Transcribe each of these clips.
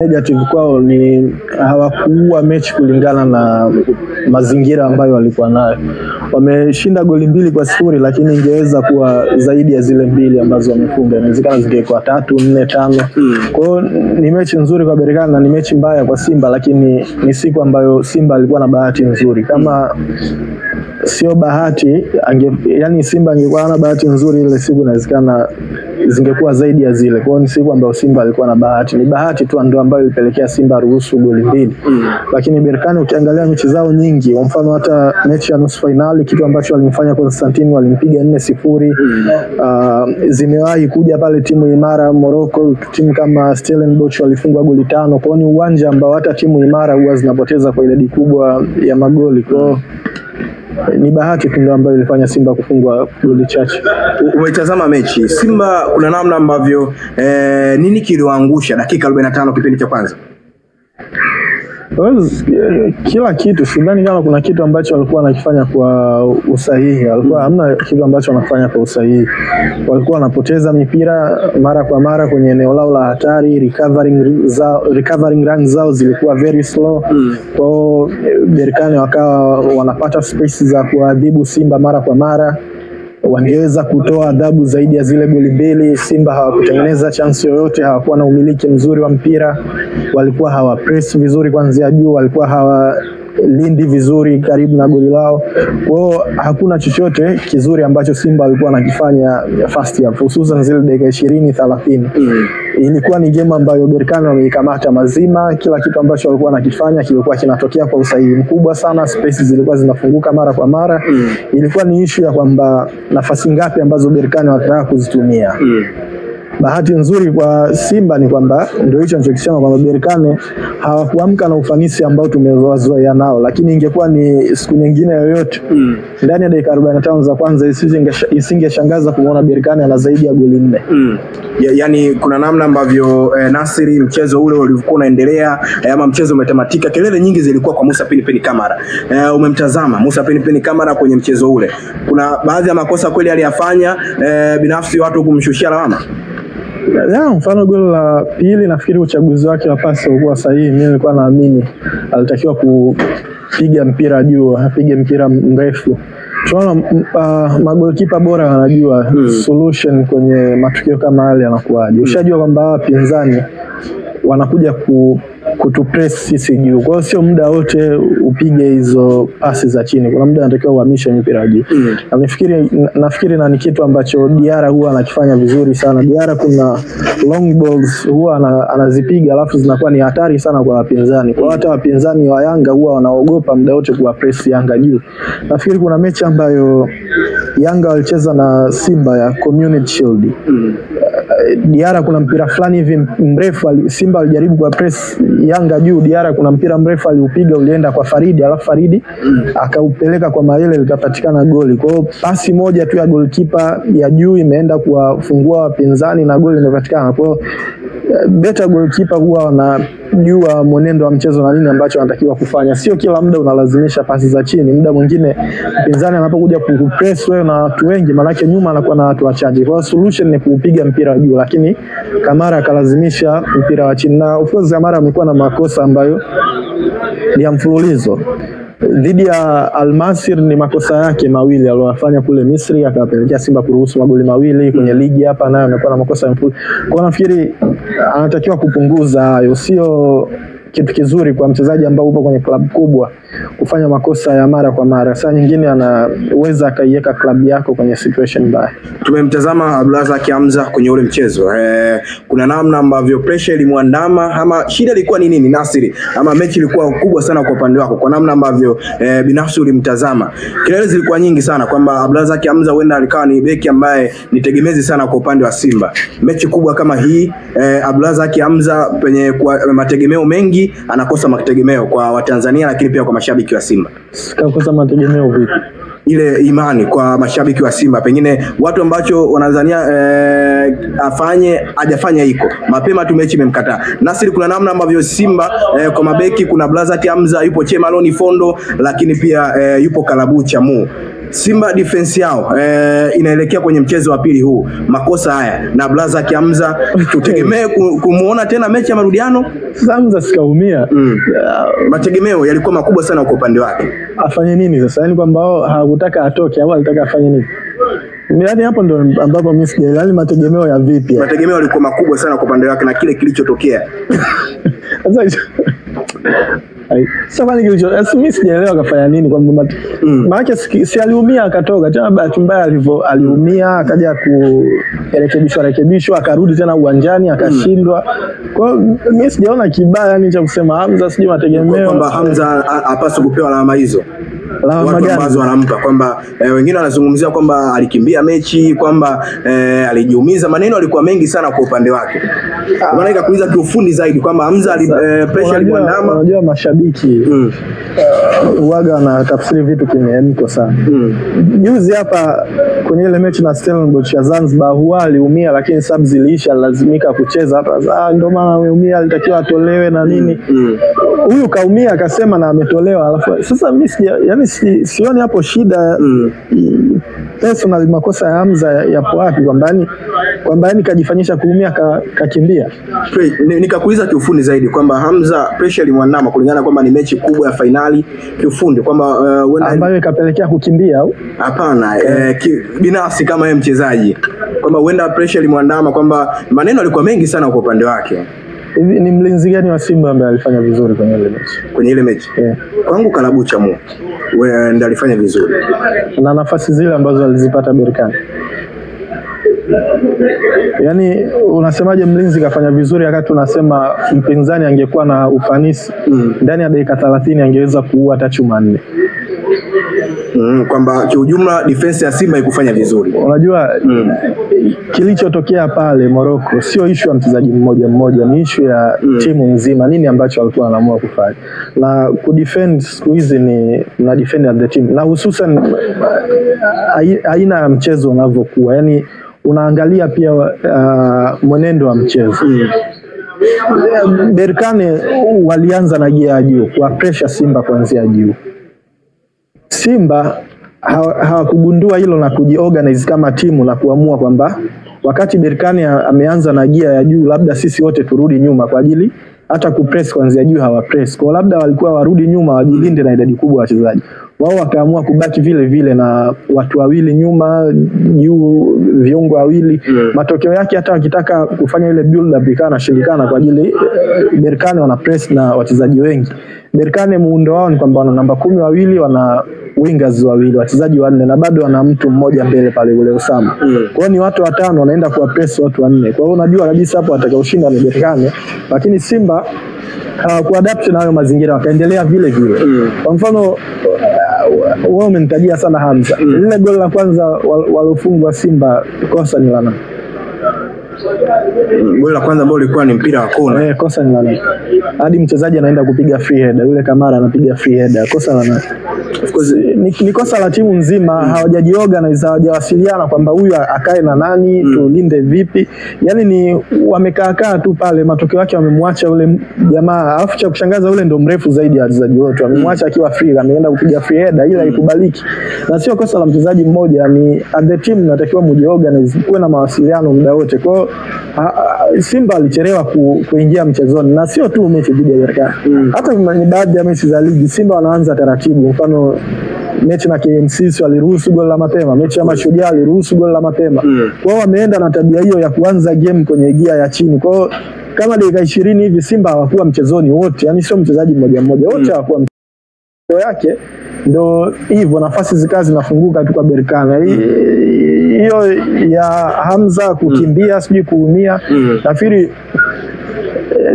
Negative kwao ni hawakuua mechi kulingana na mazingira ambayo walikuwa nayo. Wameshinda goli 2-0, lakini ingeweza kuwa zaidi ya zile 2 ambazo wamefunga. Inawezekana zingekuwa 3, 4, 5. Kwa hiyo ni mechi nzuri kwa Berkane na ni mechi mbaya kwa Simba, lakini ni siku ambayo Simba alikuwa na bahati nzuri. Kama sio bahati, yani Simba angekuwa na bahati nzuri ile siku, inawezekana zingekuwa zaidi ya zile. Kwa hiyo ni siku ambayo Simba alikuwa na bahati. Ni bahati tu ndio ambayo ilipelekea Simba ruhusu goli 2. Lakini Berkane ukiangalia mechi zao nyingi, kwa mfano hata mechi ya nusu finali, kitu ambacho walimfanya Constantine, walimpiga 4-0. Zimewahi kuja pale timu imara Morocco, timu kama Stellenbosch walifungwa goli 5. Kwa hiyo ni uwanja ambao hata timu imara huwa zinapoteza kwa idadi kubwa ya magoli. Kwa hiyo ni bahati tu ndio ambayo ilifanya Simba kufungwa goli chache. Umetazama mechi Simba, kuna namna ambavyo nini kiliwaangusha dakika 45 kipindi cha kwanza? Kila kitu, sidhani kama kuna kitu ambacho walikuwa wanakifanya kwa usahihi. Walikuwa hamna kitu ambacho wanafanya kwa usahihi. Walikuwa wanapoteza mipira mara kwa mara kwenye eneo lao la hatari, recovering runs zao zilikuwa very slow. Kwa hiyo Berkane wakawa wanapata space za kuadhibu Simba mara kwa mara. Wangeweza kutoa adhabu zaidi ya zile goli 2. Simba hawakutengeneza chance yoyote, hawakuwa na umiliki mzuri wa mpira, walikuwa hawapress vizuri kuanzia juu, walikuwa hawalindi vizuri karibu na goli lao. Kwa hiyo hakuna chochote kizuri ambacho Simba walikuwa wanakifanya first half, hususan zile dakika 20-30. Ilikuwa ni game ambayo Berkane wameikamata mazima. Kila kitu ambacho walikuwa wanakifanya kilikuwa kinatokea kwa usahihi mkubwa sana, spaces zilikuwa zinafunguka mara kwa mara. Ilikuwa ni issue ya kwamba nafasi ngapi ambazo Berkane wanataka kuzitumia. Bahati nzuri kwa Simba ni kwamba ndio hicho ninachokisema, kwamba Berkane hawakuamka na ufanisi ambao tumezoea nao, lakini ingekuwa ni siku nyingine yoyote ndani ya dakika 45 za kwanza isingeshangaza kuona Berkane ana zaidi ya goli 4. Yani kuna namna ambavyo Nasiri, mchezo ule ulivyokuwa unaendelea, ama mchezo umetamatika, kelele nyingi zilikuwa kwa Musa Pinpin Kamara. Umemtazama Musa Pinpin Kamara kwenye mchezo ule, kuna baadhi ya makosa kweli aliyafanya, binafsi watu kumshushia lawama? Mfano goli la pili, nafikiri uchaguzi wake wa pasi ulikuwa sahihi. Mimi nilikuwa naamini alitakiwa kupiga mpira juu, apige mpira mrefu. Tunaona magolikipa bora wanajua solution kwenye matukio kama yale yanakuaje. Ushajua kwamba wapinzani wanakuja kutupress sisi juu. Kwa hiyo sio muda wote upige hizo pasi za chini. Kuna muda anatakiwa uhamishe mpira juu. Nafikiri na ni kitu ambacho Diarra huwa anakifanya vizuri sana. Diarra kuna long balls huwa anazipiga, alafu zinakuwa ni hatari sana kwa wapinzani. Kwa hata wapinzani wa Yanga huwa wanaogopa muda wote kuwa press Yanga juu. Nafikiri kuna mechi ambayo Yanga walicheza na Simba ya Community Shield. Diarra kuna mpira fulani hivi mrefu, Simba alijaribu kwa press Yanga juu. Diarra kuna mpira mrefu aliupiga, ulienda kwa Faridi, alafu Faridi akaupeleka kwa Maele, likapatikana goli. Kwa hiyo pasi moja tu ya goalkeeper ya juu imeenda kuwafungua wapinzani na goli limepatikana. Kwa hiyo better goalkeeper huwa wanajua mwenendo wa mchezo na nini ambacho anatakiwa kufanya. Sio kila muda unalazimisha pasi za chini. Muda mwingine mpinzani anapokuja kupress wewe na watu wengi, maana yake nyuma anakuwa na watu wachache. Kwa hiyo solution ni kuupiga mpira juu, lakini Kamara akalazimisha mpira wa chini. Na of course Kamara amekuwa na makosa ambayo ni ya mfululizo. Dhidi ya Al-Masir ni makosa yake mawili aliyofanya kule Misri, akapelekea Simba kuruhusu magoli 2 kwenye ligi. Hapa nayo amekuwa na makosa mfululizo. Kwa nafikiri anatakiwa kupunguza hayo. Sio kitu kizuri kwa mchezaji ambao upo kwenye klabu kubwa kufanya makosa ya mara kwa mara. Saa nyingine anaweza akaiweka klabu yako kwenye situation mbaya. Tumemtazama Abdulrazak Hamza kwenye ule mchezo. Kuna namna ambavyo pressure ilimwandama, ama shida ilikuwa ni nini Nasiri? Ama mechi ilikuwa kubwa sana kwa upande wako, kwa namna ambavyo binafsi ulimtazama? Kelele zilikuwa nyingi sana kwamba Abdulrazak Hamza huenda alikawa ni beki ambaye ni tegemezi sana kwa upande wa Simba. Mechi kubwa kama hii, Abdulrazak Hamza penye kwa mategemeo mengi anakosa mategemeo kwa Watanzania, lakini pia kwa mashabiki wa Simba. Kakosa mategemeo vipi? Ile imani kwa mashabiki wa Simba, pengine watu ambacho wanadhania hajafanya iko mapema tu, mechi imemkataa. Nasiri, kuna namna ambavyo Simba kwa mabeki, kuna Abdulrazak Hamza, yupo Chemaloni Fondo, lakini pia yupo Kalabu Chamu. Simba defense yao inaelekea kwenye mchezo wa pili huu, makosa haya na Blaza Kiamza, tutegemee kumuona tena mechi ya marudiano? Hamza sikaumia. Mategemeo yalikuwa makubwa sana kwa upande wake. Afanye nini sasa? Yaani kwamba hawakutaka atoke au alitaka afanye nini? Yaani hapo ndo ambapo mimi sijaelewa mategemeo ya vipi. Mategemeo yalikuwa makubwa sana kwa upande wake na kile kilichotokea. Sasa sasa mimi sijaelewa kafanya nini kwamba maana si aliumia akatoka tena, bahati mbaya aliumia akaja kurekebishwa akarudi tena uwanjani akashindwa. Kwa hiyo mimi sijaona kibaya yani cha kusema Hamza sijui mategemeo kwamba Hamza hapaswi kupewa alama hizo. Watu ambazo wanampa kwamba wengine wanazungumzia kwamba alikimbia mechi, kwamba alijiumiza, maneno alikuwa mengi sana kwa upande wake. Maana ikakuuliza kiufundi zaidi kwamba Hamza pressure alimwandama. Unajua mashabiki huaga na tafsiri vitu kimemko sana. Juzi hapa kwenye ile mechi na Stellenbosch ya Zanzibar huwa aliumia lakini sub ziliisha, lazimika kucheza hapa. Ndio maana ameumia, alitakiwa atolewe na nini. Huyu kaumia akasema na ametolewa, alafu sasa mimi yani sioni hapo shida. Personal makosa ya Hamza yapo wapi kwamba yani kajifanyisha kuumia kakimbia. Nikakuuliza kiufundi zaidi kwamba Hamza pressure alimwandama kulingana kwamba ni mechi kubwa ya finali, kiufundi kwamba ambayo ikapelekea kukimbia au hapana? Binafsi kama yeye mchezaji kwamba huenda pressure alimwandama, kwamba maneno alikuwa mengi sana kwa upande wake. Hivi ni mlinzi gani wa Simba ambaye alifanya vizuri kwenye ile mechi? Kwenye ile mechi? Kwangu Kalabucha wewe ndiye alifanya vizuri. Na nafasi zile ambazo alizipata Berkane. Yaani unasemaje mlinzi kafanya vizuri wakati unasema mpinzani angekuwa na ufanisi ndani ya dakika 30 angeweza kuua hata chuma 4. Kwamba kiujumla defense ya Simba ikufanya vizuri. Unajua kilichotokea pale Morocco sio issue ya mchezaji mmoja, ni issue ya timu nzima, nini ambacho walikuwa wanaamua kufanya. Na kudefend siku hizi ni na defend at the team, na hususan aina ya mchezo unavyokuwa, yani unaangalia pia mwenendo wa mchezo. Berkane walianza na gia juu kwa pressure Simba kuanzia juu. Simba hawakugundua hilo na kujiorganize kama timu na kuamua kwamba wakati Berkane ameanza na gia ya juu, labda sisi wote turudi nyuma kwa ajili hata kupress kuanzia juu hawapress. Kwa labda walikuwa warudi nyuma wajilinde na idadi kubwa ya wachezaji. Wao wakaamua kubaki vile vile na watu wawili nyuma, juu viungo wawili. Matokeo yake hata wakitaka kufanya ile build up ikana shirikana kwa ajili Berkane wana press na wachezaji wengi. Berkane muundo wao ni kwamba wana namba 10 wawili, wana wingers wawili, wachezaji 4 na bado wana mtu mmoja mbele pale ule Osama. Kwa hiyo ni watu 5 wanaenda kuwa press watu 4. Kwa hiyo unajua kabisa hapo atakaoshinda ni Berkane, lakini Simba kuadapt na hayo mazingira wakaendelea vile vile. Kwa mfano wao umenitajia sana Hamza. Ile goli la kwanza walofungwa Simba kosa ni la nani? Goli la kwanza ambao ulikuwa ni mpira wa kona. Kosa ni la nani? Hadi mchezaji anaenda kupiga free header, yule Kamara anapiga free header. Kosa la nani? Of course ni kosa la timu nzima, hawajajiorganize, hawajawasiliana kwamba huyu akae na nani, tulinde vipi. Yaani ni wamekaa tu pale, matokeo yake wamemwacha yule jamaa. Alafu cha kushangaza yule ndo mrefu zaidi ya wachezaji wote. Wamemwacha akiwa free, ameenda kupiga free header, ila ikubaliki. Na sio kosa la mchezaji mmoja, ni at the team natakiwa mjiorganize, kuwe na mawasiliano muda wote. Kwa Simba alichelewa kuingia mchezoni, na sio tu mechi dhidi ya Berkane. Hata ni baadhi ya mechi za ligi Simba wanaanza taratibu. Mfano mechi na KMC waliruhusu goli la mapema, mechi ya Mashujaa waliruhusu goli la mapema. Kwa hiyo wameenda na tabia hiyo ya kuanza game kwenye gia ya chini. Kwa hiyo kama dakika 20 hivi Simba hawakuwa mchezoni wote, yani sio mchezaji mmoja wote hawakuwa mchezoni yake. Ndio hivyo nafasi zikawa zinafunguka tu kwa Berkane. Hiyo ya Hamza kukimbia sijui kuumia, nafikiri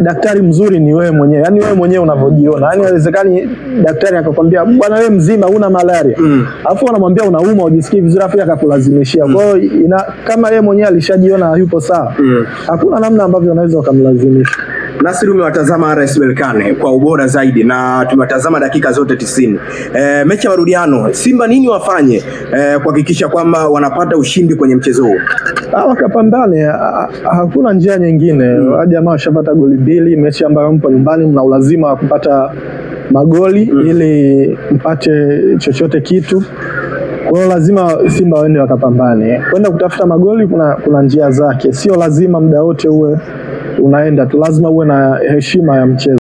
daktari mzuri ni wewe mwenyewe. Yaani wewe mwenyewe unavyojiona. Yaani haiwezekani daktari akakwambia bwana wewe mzima huna malaria. Alafu anamwambia unauma ujisikii vizuri afu akakulazimishia. Kwa hiyo kama yeye mwenyewe alishajiona yupo sawa, hakuna namna ambavyo unaweza ukamlazimisha. Nasri, umewatazama RS Berkane kwa ubora zaidi na tumetazama dakika zote 90. Mechi ya marudiano, Simba nini wafanye kuhakikisha kwamba wanapata ushindi kwenye mchezo huu? Wakapambane, hakuna njia nyingine. Jamaa washapata goli 2, mechi ambayo mpo nyumbani mna ulazima wa kupata magoli ili mpate chochote kitu. Kwa hiyo lazima Simba waende wakapambane. Kwenda kutafuta magoli kuna njia zake. Sio lazima muda wote uwe unaenda tu, lazima uwe na heshima ya mchezo.